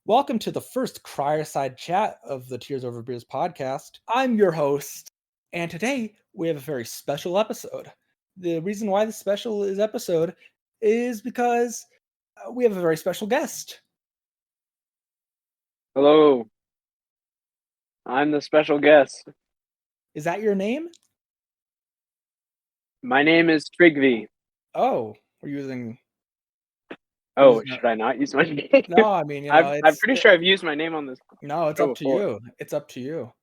Welcome to the first Crier-side Chat of the Tears Over Beers podcast. I'm your host, and today we have a very special episode. The reason why this episode is because we have a very special guest. Hello. I'm the special guest. Is that your name? My name is Tryggvi. Oh, we're using. Should I not use my name? No, I mean, I'm pretty sure I've used my name on this. No, it's show up to before. you. It's up to you.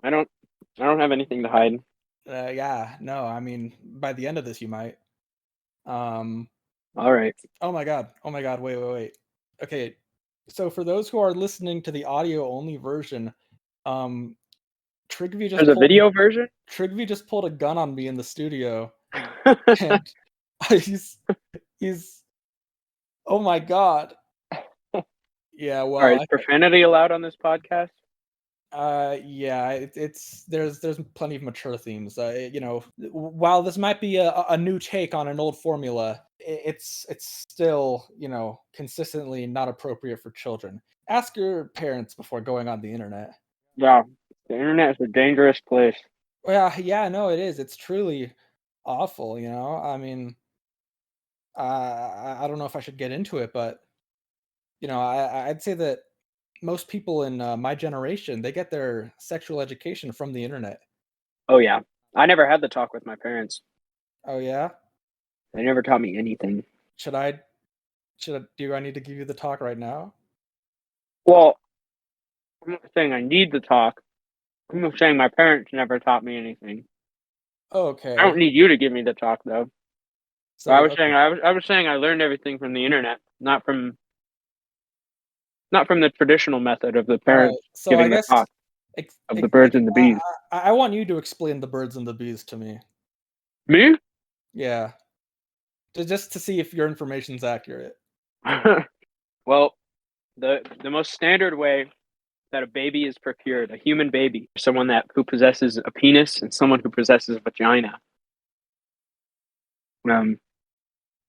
I don't have anything to hide. Yeah, no, I mean, by the end of this, you might. All right. Oh my god. Wait. Okay, so for those who are listening to the audio only version, Tryggvi There's a video version? Tryggvi just pulled a gun on me in the studio, and he's oh my god. Yeah, well, Alright, is profanity allowed on this podcast? yeah, it's there's plenty of mature themes. While this might be a new take on an old formula, it's still, consistently not appropriate for children. Ask your parents before going on the internet. Yeah. The internet is a dangerous place. Well, yeah, no, it is. It's truly awful, I mean, I don't know if I should get into it, but, I'd say that most people in my generation, they get their sexual education from the internet. Oh yeah. I never had the talk with my parents. Oh, yeah? They never taught me anything. Do I need to give you the talk right now? Well, I'm not saying I need the talk. I'm not saying my parents never taught me anything. Okay. I don't need you to give me the talk though. So I was saying I learned everything from the internet, not from the traditional method of the parents giving the talk of the birds and the bees. I want you to explain the birds and the bees to me. Me? Yeah. Just to see if your information's accurate. Well, the most standard way that a baby is procured, a human baby, someone who possesses a penis and someone who possesses a vagina,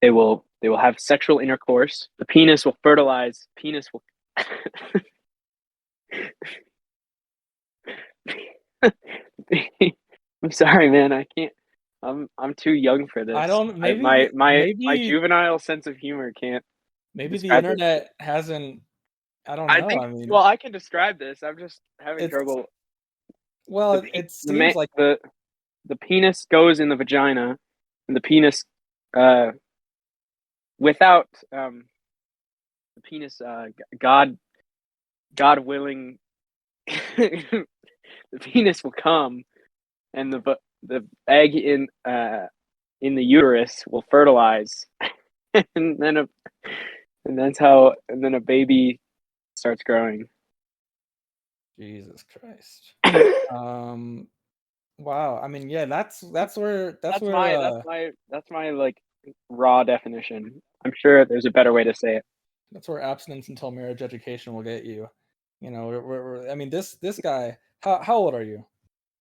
they will have sexual intercourse. The penis will fertilize. Penis will. I'm sorry, man. I can't. I'm too young for this. I don't. Maybe my juvenile sense of humor can't. Maybe the internet hasn't. I don't know. Well, I can describe this. I'm just having trouble. Well, it seems like the penis goes in the vagina, and the penis, without the penis, God willing, the penis will come, and the egg in the uterus will fertilize, and then a baby starts growing. Jesus Christ. Wow. I mean, yeah, that's my like raw definition. I'm sure there's a better way to say it. That's where abstinence until marriage education will get you. I mean, this guy. How old are you?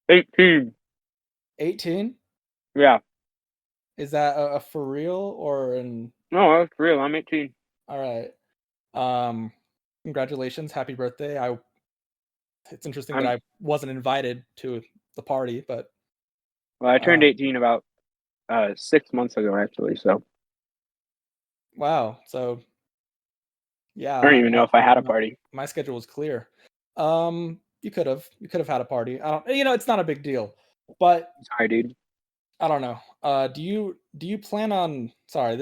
18. 18? Yeah. Is that a for real or an? No, that's real. I'm 18. All right. Congratulations, happy birthday. It's interesting that I wasn't invited to the party, but. Well, I turned 18 about 6 months ago, actually. So. Wow. So. Yeah. I don't even know if I had a party. My schedule was clear. You could have had a party. I don't. It's not a big deal. But. Sorry, dude. I don't know. Do you plan on? Sorry, I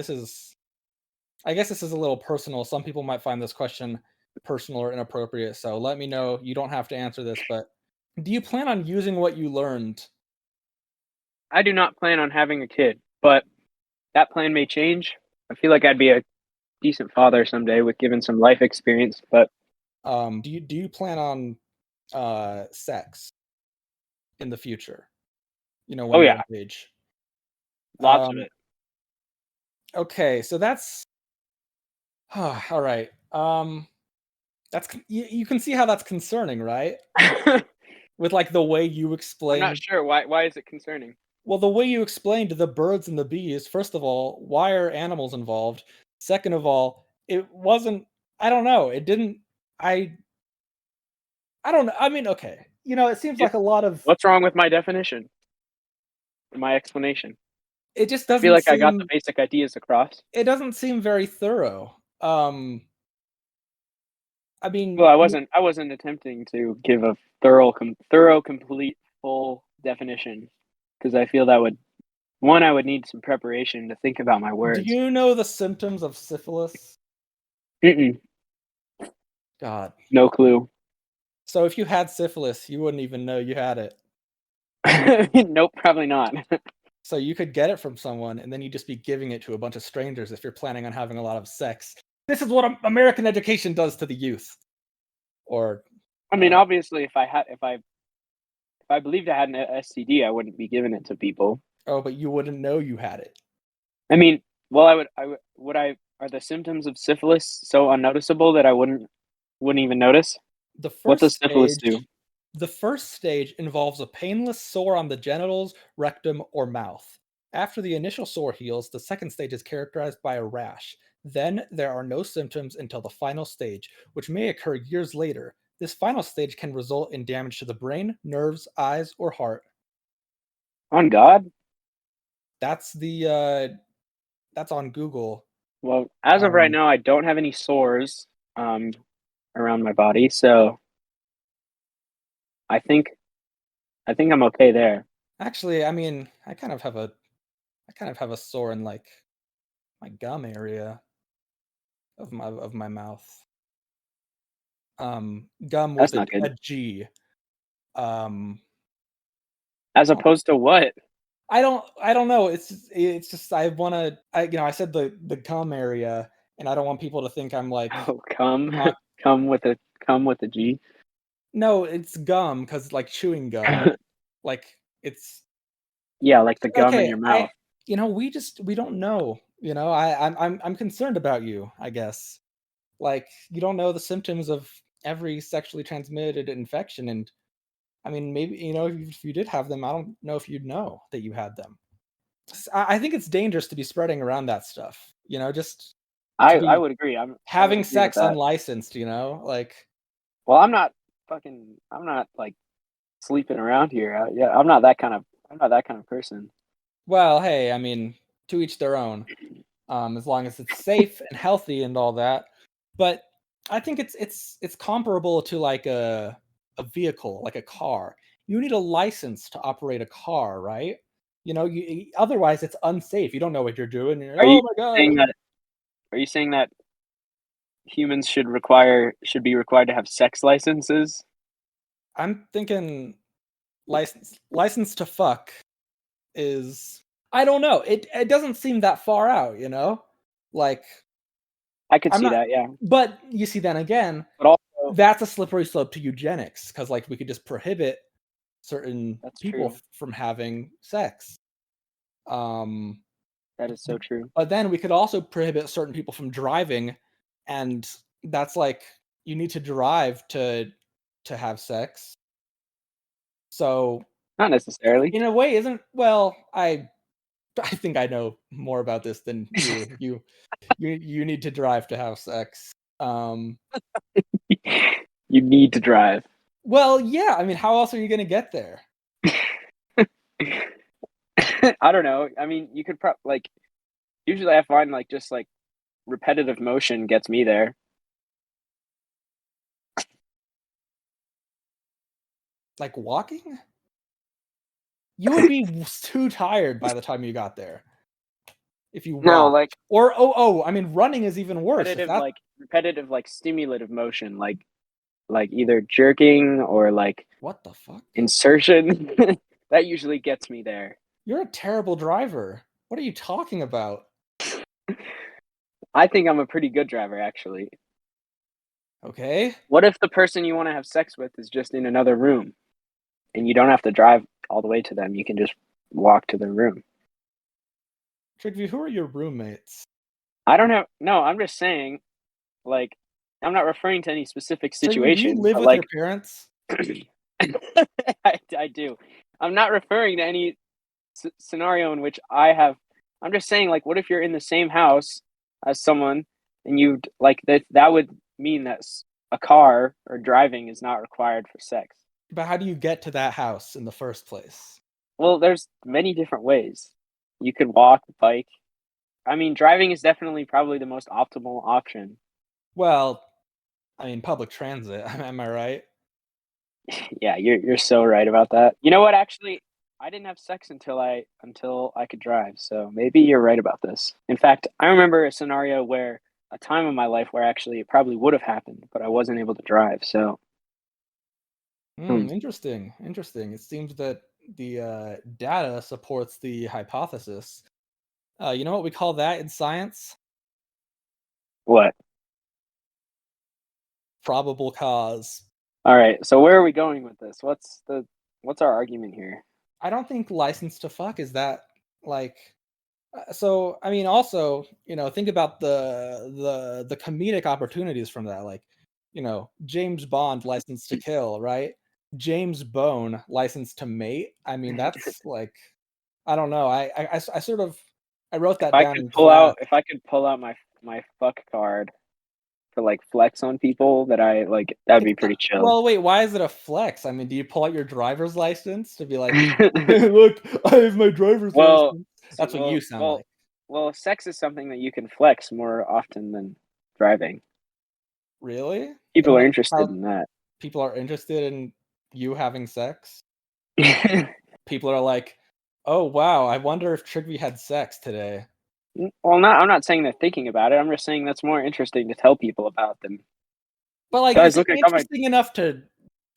guess this is a little personal. Some people might find this question personal or inappropriate. So let me know. You don't have to answer this, but do you plan on using what you learned? I do not plan on having a kid, but that plan may change. I feel like I'd be a decent father someday with given some life experience, but do you plan on sex in the future? When you're of age. Lots of it. Okay, so that's all right. That's you can see how that's concerning, right? With like the way you explained. I'm not sure why is it concerning? Well, the way you explained the birds and the bees, first of all, why are animals involved? Second of all, it wasn't, I don't know, it didn't I don't know. I mean, okay. It seems like a lot of What's wrong with my definition? My explanation? it just I feel doesn't like I got the seem basic ideas across. it doesn't seem very thorough. I Well, mean, I wasn't attempting to give a thorough, complete, full definition because I feel that I would need some preparation to think about my do words. you know the symptoms of syphilis? Mm-mm, God. no clue. So if you had syphilis, you wouldn't even know you had it. Nope, probably not. So you could get it from someone, and then you'd just be giving it to a bunch of strangers if you're planning on having a lot of sex. This is what American education does to the youth. Or, I mean, obviously, if I believed I had an STD, I wouldn't be giving it to people. oh, but you wouldn't know you had it. I mean, well, would I are the symptoms of syphilis so unnoticeable that I wouldn't even notice? The What first does syphilis do? stage the first stage involves a painless sore on the genitals, rectum, or mouth. After the initial sore heals, the second stage is characterized by a rash. Then there are no symptoms until the final stage, which may occur years later. This final stage can result in damage to the brain, nerves, eyes, or heart. On God? That's the that's on Google. Well, as of right Um, now, I don't have any sores um, around my body, so I think I think I'm okay there. Actually, I mean, I kind of have a sore in like my gum area of my mouth. Gum That's with not a good. G. Um, As I don't opposed to what? I don't know. It's just I wanna I said the gum area, and I don't want people to think I'm like Oh, come, not. come with a G. No, it's gum because like chewing gum. Like it's Yeah, like the gum in okay. your mouth. We don't know. I'm concerned about you. I guess like you don't know the symptoms of every sexually transmitted infection, and I mean maybe if you did have them, I don't know if you'd know that you had them. I think it's dangerous to be spreading around that stuff. Just to I be would agree. I would having agree with sex that. unlicensed. Like Well, I'm not like sleeping around here. Yeah, I'm not that kind of person. well, hey, I mean, to each their own. As long as it's safe and healthy and all that. But I think it's comparable to like a vehicle, like a car. You need a license to operate a car, right? Otherwise it's unsafe. You don't know what you're doing. Are you Oh my god. saying that? Are you saying that humans should be required to have sex licenses? I'm thinking license to fuck is I don't know. It doesn't seem that far out. Like I could I'm see not that. Yeah, but you see then again, but also that's a slippery slope to eugenics because like we could just prohibit certain that's people true. from having sex. Um, That is so true. but then we could also prohibit certain people from driving, and that's like you need to drive to have sex. So Not necessarily. in a way, isn't well, I think I know more about this than you. You need to drive to have sex. Um, You need to drive. well, yeah. I mean, how else are you going to get there? I don't know. I mean, you could like usually I find like just like repetitive motion gets me there. Like walking? You would be too tired by the time you got there if you No, walked. like Or I mean, running is even worse. If that repetitive like stimulative motion, like either jerking or like what the fuck? insertion. That usually gets me there. You're a terrible driver. What are you talking about? I think I'm a pretty good driver, actually. Okay. What if the person you want to have sex with is just in another room and you don't have to drive all the way to them? You can just walk to the room. Tryggvi, who are your roommates? I don't have, no, I'm just saying, like, I'm not referring to any specific Tryggvi, do you situation, live but with like, your parents? I do. I'm not referring to any scenario in which I have, I'm just saying, like, what if you're in the same house as someone and you like that would mean that a car or driving is not required for sex. But how do you get to that house in the first place? Well, there's many different ways. You could walk, bike. I mean, driving is definitely probably the most optimal option. Well, I mean, public transit. Am I right? Yeah, you're so right about that. You know what? Actually, I didn't have sex until I could drive. So maybe you're right about this. In fact, I remember a scenario where a time in my life where actually it probably would have happened, but I wasn't able to drive. So, hmm. Interesting. Interesting. It seems that the data supports the hypothesis. You know what we call that in science? What? Probable cause. All right. So where are we going with this? What's our argument here? I don't think license to fuck is that like. So I mean, also, think about the comedic opportunities from that. Like, James Bond, License to Kill, right? James Bone, License to Mate. I mean, that's like, I don't know. I sort of I wrote that down in class. If I could pull out my fuck card to like flex on people that I like, that'd be It's not, pretty chill. well, wait, why is it a flex? I mean, do you pull out your driver's license to be like, look, I have my driver's Well, license? so That's what you sound like. sex is something that you can flex more often than driving. Really? People And are that's interested how in that. people are interested in you having sex? People are like, "Oh, wow, I wonder if Tryggvi had sex today." Well, not I'm not saying they're thinking about it. I'm just saying that's more interesting to tell people about them. But, like, is Guys, it look, I got my. interesting enough to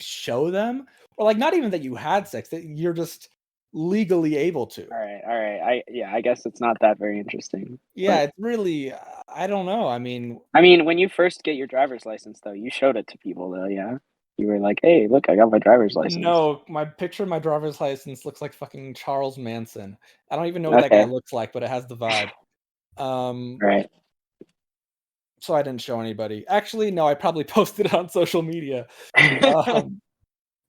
show them? Or, like, not even that you had sex, that you're just legally able to. All right. I guess it's not that very interesting. Yeah, But it's really I don't know, I mean, I mean, when you first get your driver's license, though, you showed it to people, though. Yeah, you were like, "Hey, look, I got my driver's license." no, my picture of my driver's license looks like fucking Charles Manson. I don't even know what that guy Okay, looks like, but it has the vibe. Um, all right. so I didn't show anybody. Actually, no, I probably posted it on social media. Um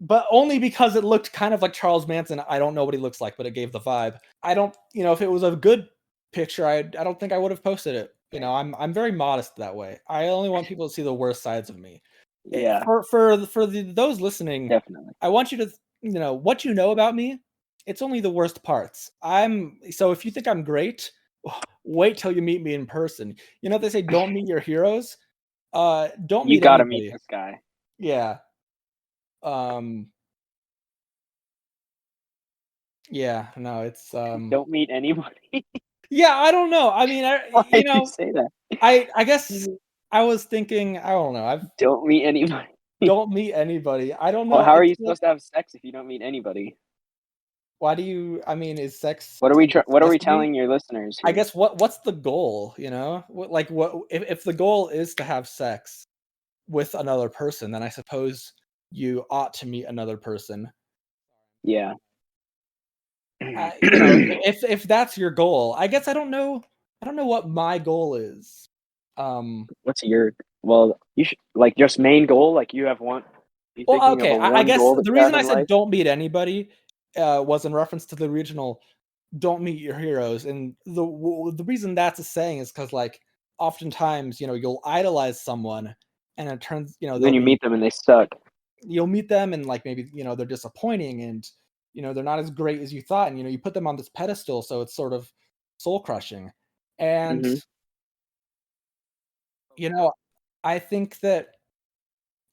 But only because it looked kind of like Charles Manson. I don't know what he looks like, but it gave the vibe. I don't, if it was a good picture, I don't think I would have posted it. I'm very modest that way. I only want people to see the worst sides of me. Yeah, Those listening, definitely. I want you to, what you know about me. It's only the worst parts. So if you think I'm great, wait till you meet me in person. You know what they say, don't meet your heroes. Don't You meet got to meet anybody. this guy. Yeah. Um, Yeah, no, it's Don't meet anybody. yeah, I don't know. I mean, Why did you say that? I guess I was thinking, I don't know. I've Don't meet anybody. don't meet anybody. I don't Well, know. how are It's you supposed to have sex if you don't meet anybody? why do you I mean, is sex What are we necessity? telling your listeners I here? guess what's the goal, what if the goal is to have sex with another person, then I suppose you ought to meet another person. Yeah. If that's your goal, I guess I don't know what my goal is. What's your well? You should like just main goal. Like you have one. You Well, thinking of okay, a I one guess goal that the you have reason I in said life? don't meet anybody, was in reference to the original "Don't meet your heroes," and the reason that's a saying is because like, oftentimes, you'll idolize someone, and it turns And then you meet them and they suck. you'll meet them and, like, maybe, they're disappointing and, they're not as great as you thought, and, you put them on this pedestal, so it's sort of soul crushing, and, Hmm. you know, I think that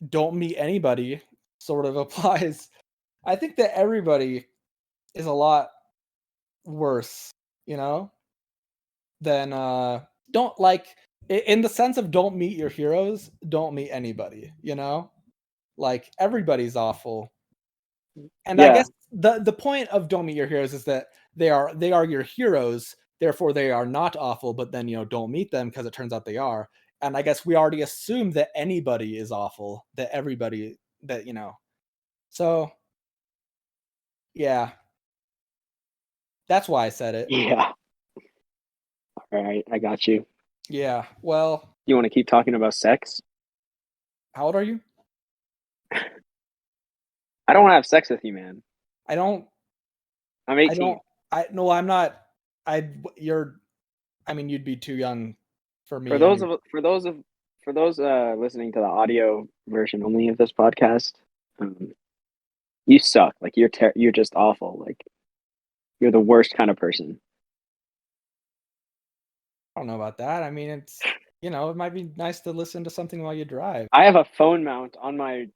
"Don't meet anybody" sort of applies. I think that everybody is a lot worse, you know, than don't like in the sense of don't meet your heroes, don't meet anybody, Like everybody's awful. And I Yeah, guess the point of don't meet your heroes is that they are your heroes, therefore they are not awful, but then don't meet them because it turns out they are. And I guess we already assume that anybody is awful, that everybody that so yeah, that's why I said it. yeah. All right, I got you. Yeah. Well, You want to keep talking about sex? how old are you? I don't want to have sex with you, man. I don't I'm I 18. don't I no, I'm not you're I mean, you'd be too young for For me those anyway. of for those of for those listening to the audio version only of this podcast, you suck. Like you're just awful. Like you're the worst kind of person. I don't know about that. I mean, it's it might be nice to listen to something while you drive. I have a phone mount on my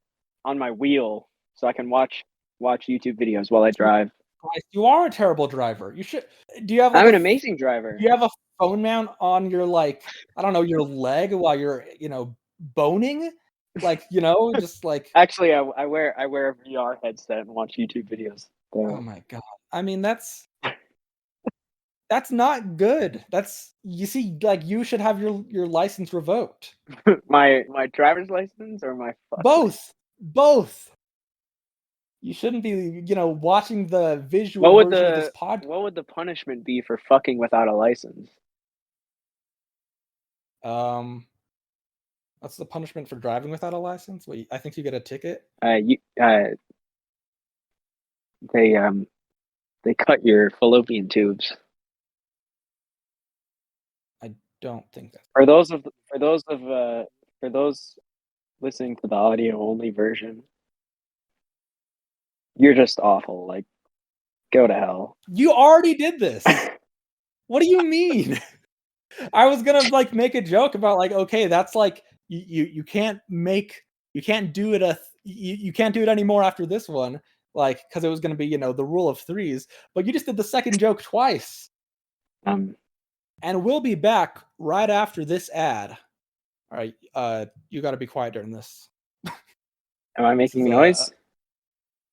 wheel so I can watch YouTube videos while I drive. Christ, you are a terrible driver. You should. Do you have I'm an amazing driver. Do you have a phone mount on your I don't know, your leg while you're boning? Just like. Actually, I wear a VR headset and watch YouTube videos. So. Oh my god! I mean, that's not good. You see, like you should have your license revoked. my driver's license or my both. You shouldn't be, watching the visual version of this podcast. What would the punishment be for fucking without a license? What's the punishment for driving without a license? Well, I think you get a ticket. They cut your fallopian tubes. I don't think that. For those listening to the audio only version, you're just awful. Like, go to hell. You already did this. What do you mean? I was gonna make a joke about okay, that's you can't do it you can't do it anymore after this one, because it was gonna be the rule of threes. But you just did the second joke twice. And we'll be back right after this ad. All right, you got to be quiet during this. Am I making noise?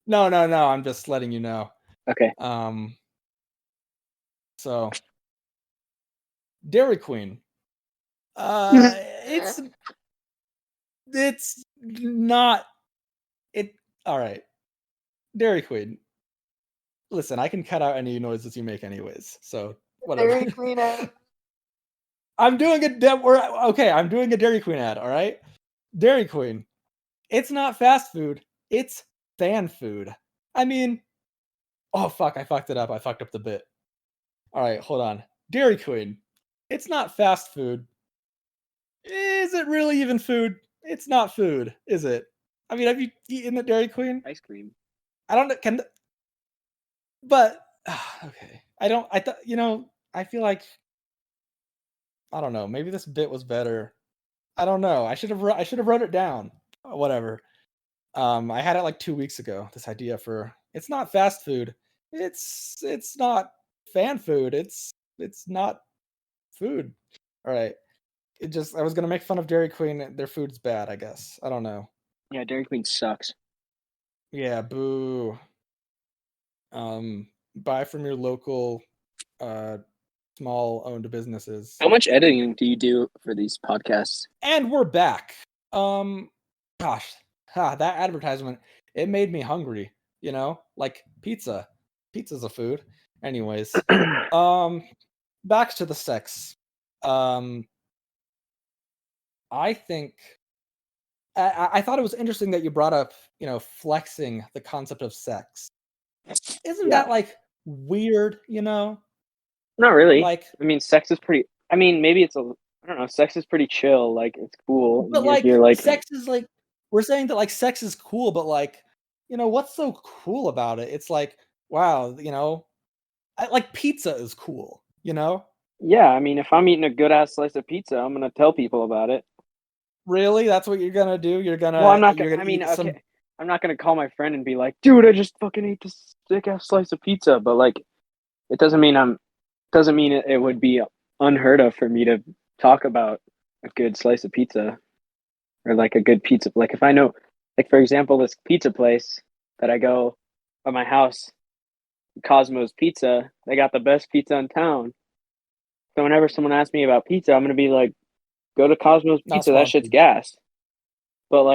No. I'm just letting you know. Okay. So, Dairy Queen. It's not it. All right, Dairy Queen. Listen, I can cut out any noises you make, anyways. So whatever. Dairy Queen ad. I'm doing a Dairy Queen ad. All right, Dairy Queen. It's not fast food. It's fan food. I mean, oh fuck, I fucked it up. I fucked up the bit. All right, hold on. Dairy Queen. It's not fast food. Is it really even food? It's not food, is it? I mean, have you eaten at Dairy Queen? Ice cream. I don't know. But okay. I feel like I don't know. Maybe this bit was better. I don't know. I should have wrote it down. Whatever. I had it 2 weeks ago. This idea for it's not fast food. It's not fan food. It's not food. All right. I was gonna make fun of Dairy Queen. Their food's bad, I guess. I don't know. Yeah, Dairy Queen sucks. Yeah, boo. Buy from your local small owned businesses. How much editing do you do for these podcasts? And we're back. Gosh, that advertisement, it made me hungry, like pizza. Pizza's a food. Anyways, back to the sex. I think I thought it was interesting that you brought up, flexing the concept of sex. Isn't that weird, Not really. I mean, sex is pretty. I mean, maybe it's I don't know. Sex is pretty chill. Like, it's cool. But sex is we're saying that sex is cool, but what's so cool about it? It's wow, pizza is cool, Yeah, I mean, if I'm eating a good ass slice of pizza, I'm gonna tell people about it. Really? That's what you're gonna do? You're gonna. Well, I'm not gonna. Okay. I'm not gonna call my friend and be like, "Dude, I just fucking ate this thick ass slice of pizza." But it doesn't mean it would be unheard of for me to talk about a good slice of pizza or a good pizza. If I know, for example, this pizza place that I go by my house, Cosmo's Pizza, they got the best pizza in town. So whenever someone asks me about pizza, I'm gonna be like, go to Cosmo's Pizza. That shit's gas. But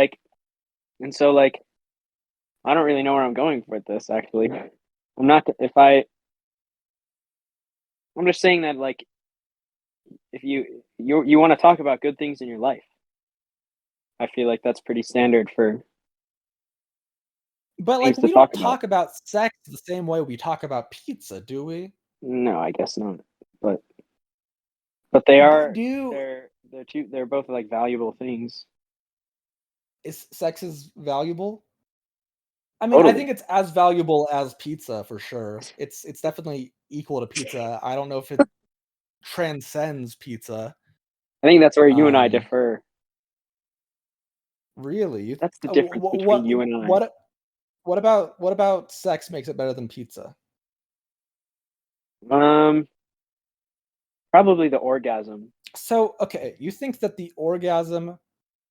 and so I don't really know where I'm going with this. Actually, I'm not. I'm just saying that if you want to talk about good things in your life, I feel like that's pretty standard for. But we don't talk about sex the same way we talk about pizza, do we? No, I guess not. But they are. They're both like valuable things. Is sex is valuable? I mean, I Totally. think it's as valuable as pizza for sure. It's definitely equal to pizza. I don't know if it transcends pizza. I think that's where you and I Um, differ. really? That's the difference between you and I. What about sex makes it better than pizza? Um, Probably the orgasm. So, okay, you think that the orgasm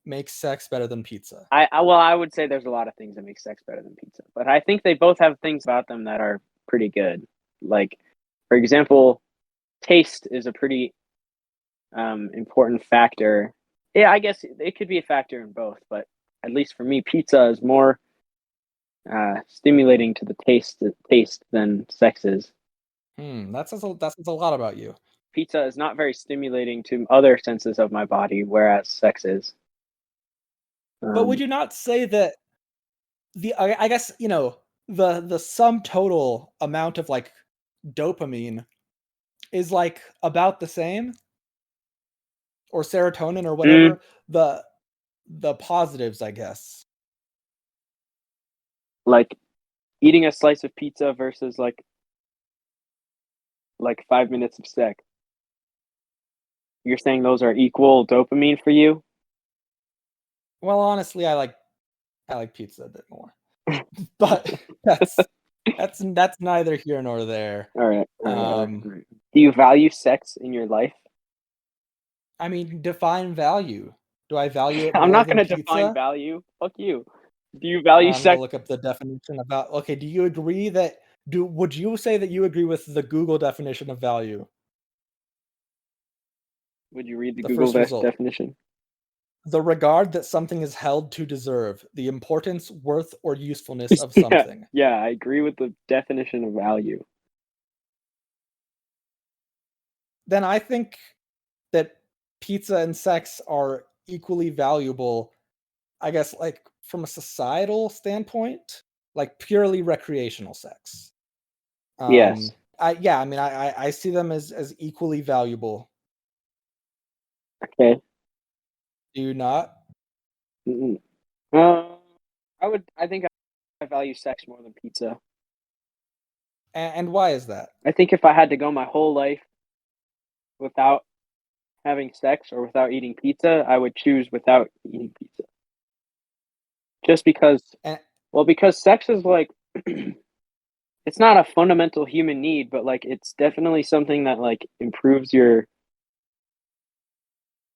makes sex better than pizza. I would say there's a lot of things that make sex better than pizza, but I think they both have things about them that are pretty good. Like, for example, taste is a pretty important factor. Yeah, I guess it could be a factor in both, but at least for me, pizza is more stimulating to the taste than sex is. That says a lot about you. Pizza is not very stimulating to other senses of my body, whereas sex is. But would Um, you not say that I guess, the sum total amount of like dopamine is like about the same, or serotonin or mm, whatever, the positives, I guess. like eating a slice of pizza versus like 5 minutes of sex. You're saying those are equal dopamine for you? Well, honestly, I like pizza a bit more. But that's that's neither here nor there. All right, all right, all right, Um, all right. Do you value sex in your life? I mean, define value. Do I value it I'm more not than gonna define pizza? value. Fuck you. Do you value I'm gonna sex? look up the definition about. Okay, do you agree that do would you say that you agree with the Google definition of value? Would you read the The Google first result. definition? The regard that something is held to deserve, the importance, worth, or usefulness of Yeah, something. yeah, I agree with the definition of value. Then I think that pizza and sex are equally valuable, I guess, like from a societal standpoint, like purely recreational sex. Yes. I mean, I see them as equally valuable. Okay. Do you not? Mm-mm. Uh, I think I value sex more than pizza. And why is that? I think if I had to go my whole life without having sex or without eating pizza, I would choose without eating pizza. Just because, And well, because sex is like, it's not a fundamental human need, but like it's definitely something that like improves your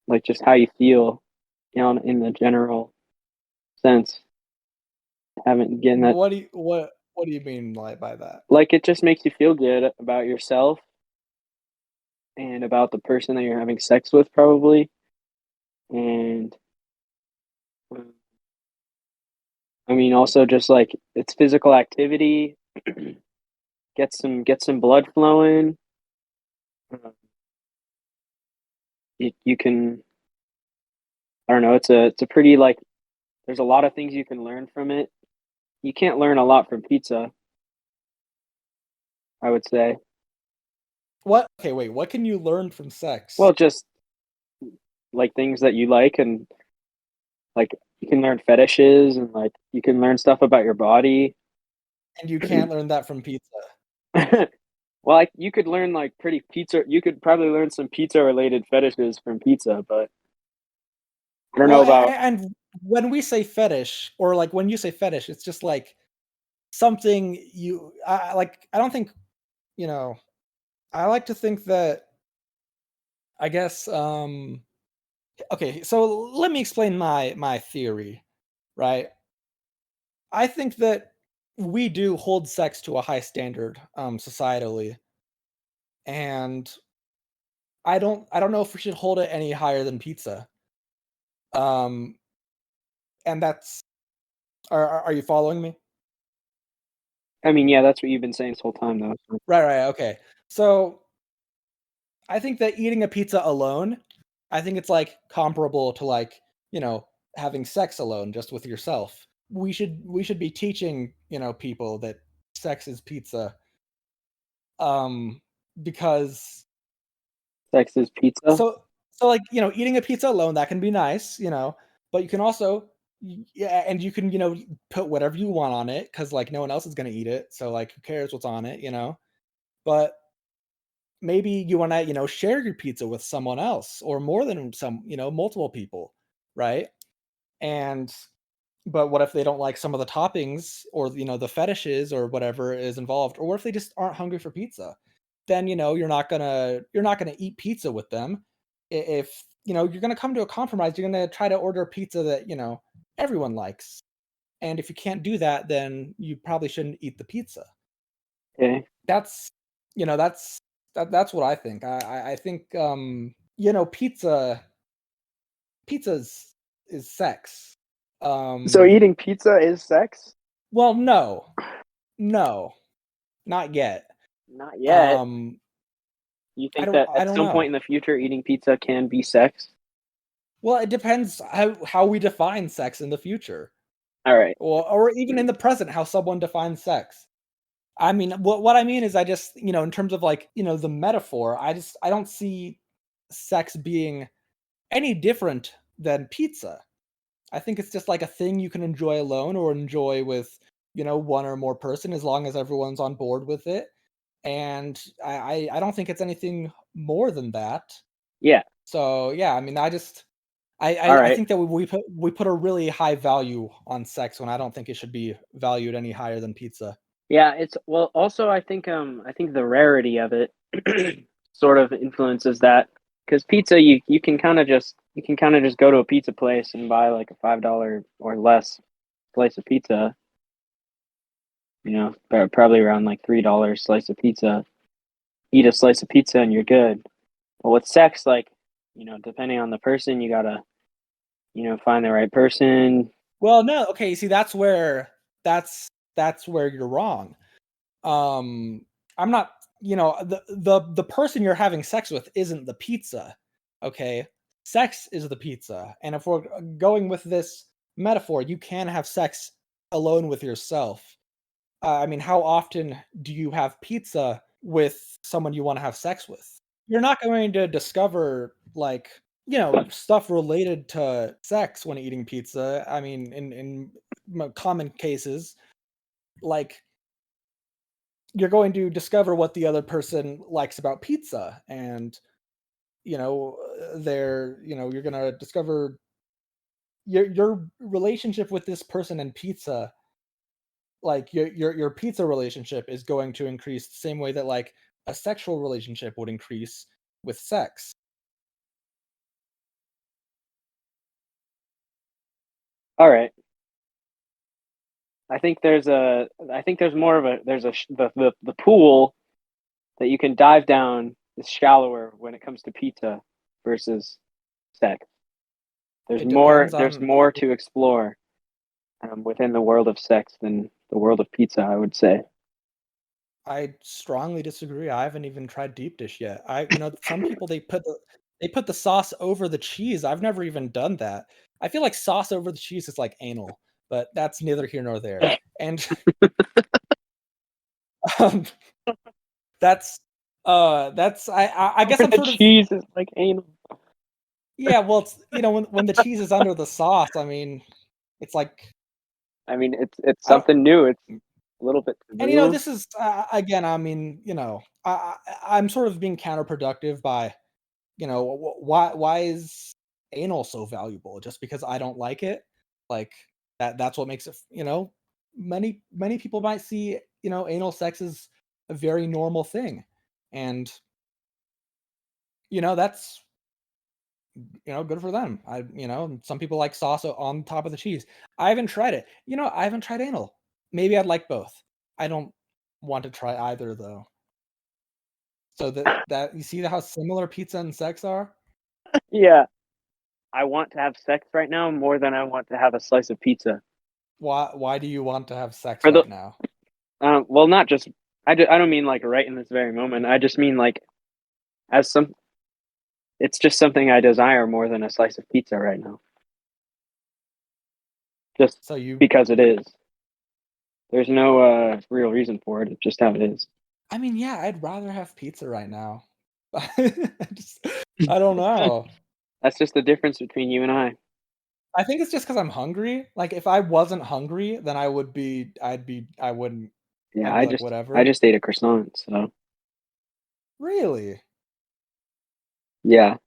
like just how you feel, in the general sense. Haven't getting that what do you mean like by that? like it just makes you feel good about yourself and about the person that you're having sex with, probably. And I mean, also just like it's physical activity, get some blood flowing. Uh, you can, I don't know, it's a pretty like there's a lot of things you can learn from it. You can't learn a lot from pizza, I would say. What okay, wait, what can you learn from sex? Well, just like things that you like, and like you can learn fetishes, and like you can learn stuff about your body. And you can't learn that from pizza. Well, like you could learn like pretty pizza. You could probably learn some pizza related fetishes from pizza, but I don't Well, know about. and when we say fetish, or like when you say fetish, it's just like something like I don't think, you know, I like to think that I guess okay, so let me explain my theory, right? I think that we do hold sex to a high standard societally, and I don't know if we should hold it any higher than pizza. Um and that's are you following me? I mean, yeah, that's what you've been saying this whole time, though. So. Right, okay. So I think that eating a pizza alone, I think it's like comparable to like, having sex alone just with yourself. We should be teaching, people that sex is pizza. Um because Sex is pizza. so So, like, eating a pizza alone, that can be nice, but you can also yeah, and you can, put whatever you want on it because like, no one else is gonna eat it, so, like, who cares what's on it? But maybe you wanna, share your pizza with someone else or more than multiple people, right? And but what if they don't like some of the toppings or, the fetishes or whatever is involved? Or what if they just aren't hungry for pizza? Then, you're not gonna eat pizza with them. If, you're gonna come to a compromise, you're gonna try to order a pizza that, everyone likes. And if you can't do that, then you probably shouldn't eat the pizza. Okay. That's that's what I think. I think pizza is sex. So Um eating pizza is sex? well, no. No, not yet. Not yet. Um, You I think don't that I at don't some point know. in the future eating pizza can be sex? Well, it depends how we define sex in the future, All right. or even in the present, how someone defines sex. I mean, what I mean is I just, in terms of like, the metaphor, I don't see sex being any different than pizza. I think it's just like a thing you can enjoy alone or enjoy with, one or more person as long as everyone's on board with it. And I don't think it's anything more than that. Yeah. So yeah, I mean, I just All I right. think that we put a really high value on sex when I don't think it should be valued any higher than pizza. Yeah, it's well also I think the rarity of it sort of influences that because pizza you can kind of just go to a pizza place and buy like a $5 or less slice of pizza, probably around like $3 slice of pizza. Eat a slice of pizza and you're good. But with sex, like, depending on the person, you gotta, find the right person. Well, no, okay, see that's where you're wrong. Um, I'm not, the person you're having sex with isn't the pizza, okay? Sex is the pizza, and if we're going with this metaphor, you can have sex alone with yourself. I mean, how often do you have pizza with someone you wanna have sex with? You're not going to discover, like, stuff related to sex when eating pizza. I mean, in common cases, like you're going to discover what the other person likes about pizza and you're going to discover your relationship with this person and pizza, like your pizza relationship is going to increase the same way that like a sexual relationship would increase with sex. All right. I think there's more of a, there's a, the pool that you can dive down is shallower when it comes to pizza versus sex. It depends There's on more to explore within the world of sex than the world of pizza, I would say. I strongly disagree. I haven't even tried deep dish yet. Some people they put the sauce over the cheese. I've never even done that. I feel like sauce over the cheese is like anal, but that's neither here nor there. And um, that's I guess I'm The sort of cheese is like anal. yeah. Well, it's when the cheese is under the sauce. I mean, it's like I mean, it's I don't. something new. It's a little bit And taboo. this is again. I mean, I'm sort of being counterproductive by why is anal so valuable? Just because I don't like it? Like that's what makes it, many people might see, anal sex as a very normal thing. And, that's, good for them. Some people like sauce on top of the cheese. I haven't tried it. I haven't tried anal. Maybe I'd like both. I don't want to try either though. So that you see how similar pizza and sex are? Yeah, I want to have sex right now more than I want to have a slice of pizza. Why do you want to have sex For the right now? well, not just I don't mean like right in this very moment. I just mean like as some. It's just something I desire more than a slice of pizza right now. Just So you because it is. There's no real reason for it. It's just how it is. I mean, yeah, I'd rather have pizza right now. I just I don't know. That's just the difference between you and I. I think it's just because 'cause I'm hungry. Like, if I wasn't hungry, then I wouldn't Yeah, I'd be like, I "Whatever." just ate a croissant, so Really? yeah.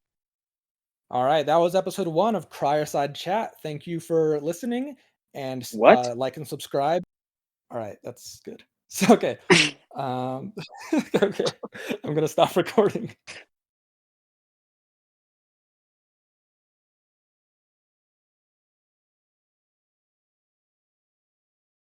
Alright, that was episode 1 of Crier-side Chat. Thank you for listening, and What? like and subscribe. Alright, that's good. So, okay. Um, okay, I'm gonna stop recording.